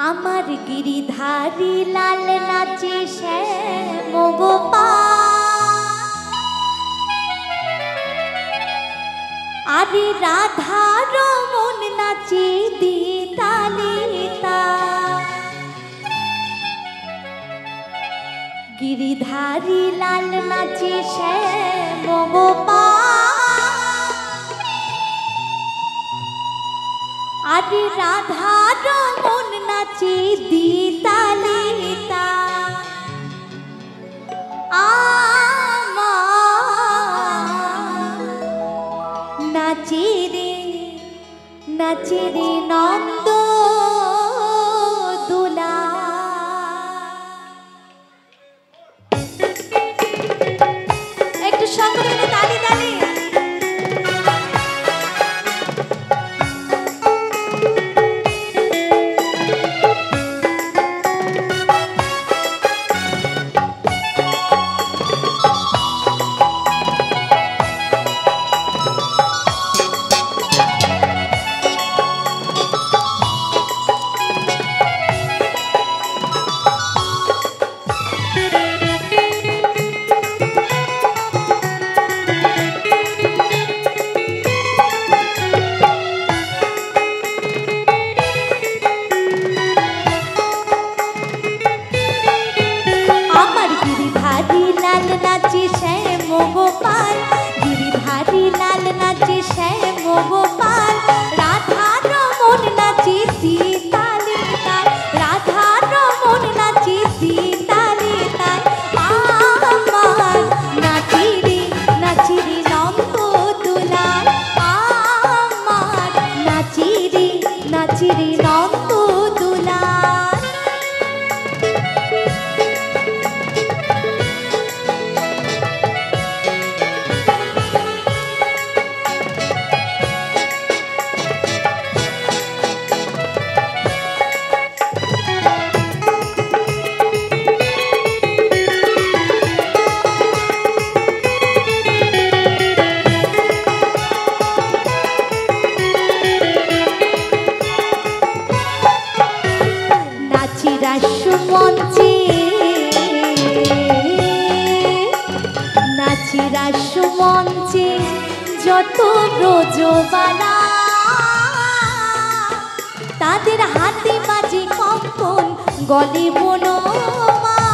আমার গিরিধারী লাল নাচে শ্যাম গোপাল, আরে রাধা রমন নাচে দিয়ে তালে তাল। গিরিধারী লাল নাচে শ্যাম গোপাল, আরে রাধা রমন নাচে দিয়ে তালে তাল। নাচে রে নন্দ দোলা। একটু সকলে তালি তালি। গোপাল গিরিধারী লাল নাচে শ্যাম গোপাল, রাধা রমন নাচে দিয়ে তালে তাল। রাধা রমন নাচে দিয়ে তালে তাল। আমার নাচে রে নন্দ দুলাল। আমার নাচে রে নন্দ দুলাল। নাচি রাসমঞ্চে যত ব্রজবালা, তাদের হাতে বাজে কঙ্কন গলে বনমালা।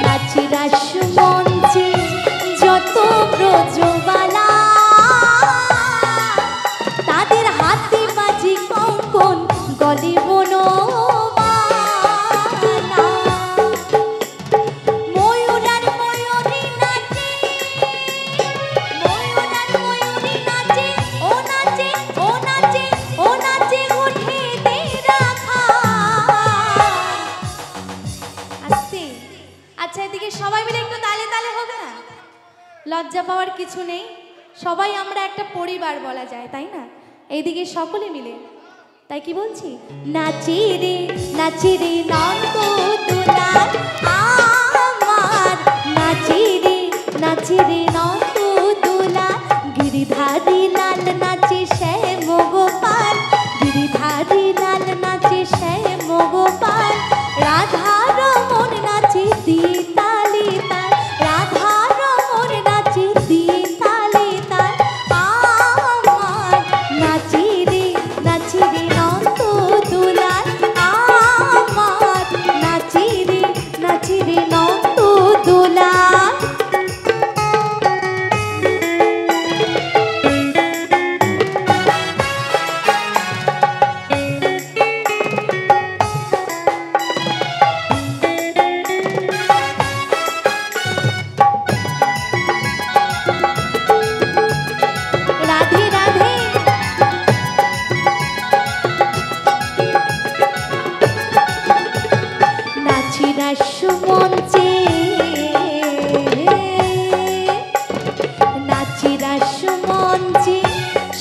নাচি রাসমঞ্চে যত ব্রজবালা, তাদের হাতে বাজে কঙ্কন গলে বনমালা। ময়ূর আর ময়ূরী নাচে, ময়ূর আর ময়ূরী নাচে, ও নাচে ও নাচে ও নাচে উঠে দে রাখা। আস্তে। আচ্ছা, এদিকে সবাই মিলে একটু তালে তালে হবে না? লজ্জা পাওয়ার কিছু নেই, সবাই আমরা একটা পরিবার বলা যায়, তাই না? এইদিকে সকলে মিলে, তাই কি বলছি? নাচে রে নন্দ দুলাল। আমার নাচে রে নন্দ দুলাল। গিরিধারী লাল নাচে শ্যাম গোপাল, গিরিধারী লাল নাচে শ্যাম গোপাল, রাধা রমন নাচে দিয়ে তালে তাল। রাধা রমন নাচে দিয়ে তালে তাল। আমার নাচে রে নন্দ দুলাল। আমার নাচে রে নন্দ দুলাল। রাধে রাধে। নাচি রাসমঞ্চে, নাচি রাসমঞ্চে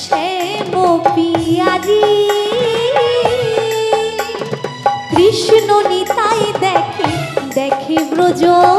শ্যাম পিয়ারি, কৃষ্ণ নিতাই দেখে দেখে ব্রজনারী।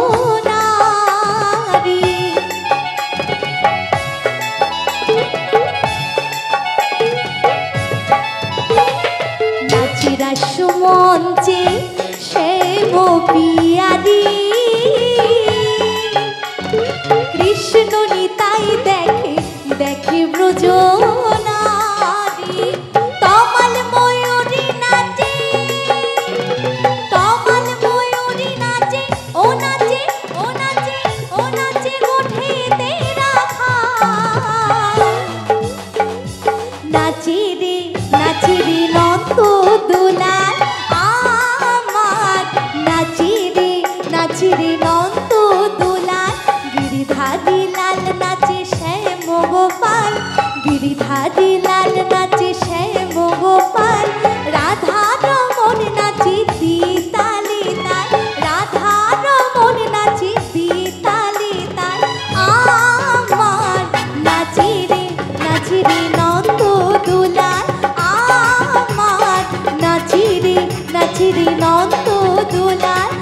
নন্দ দোলায়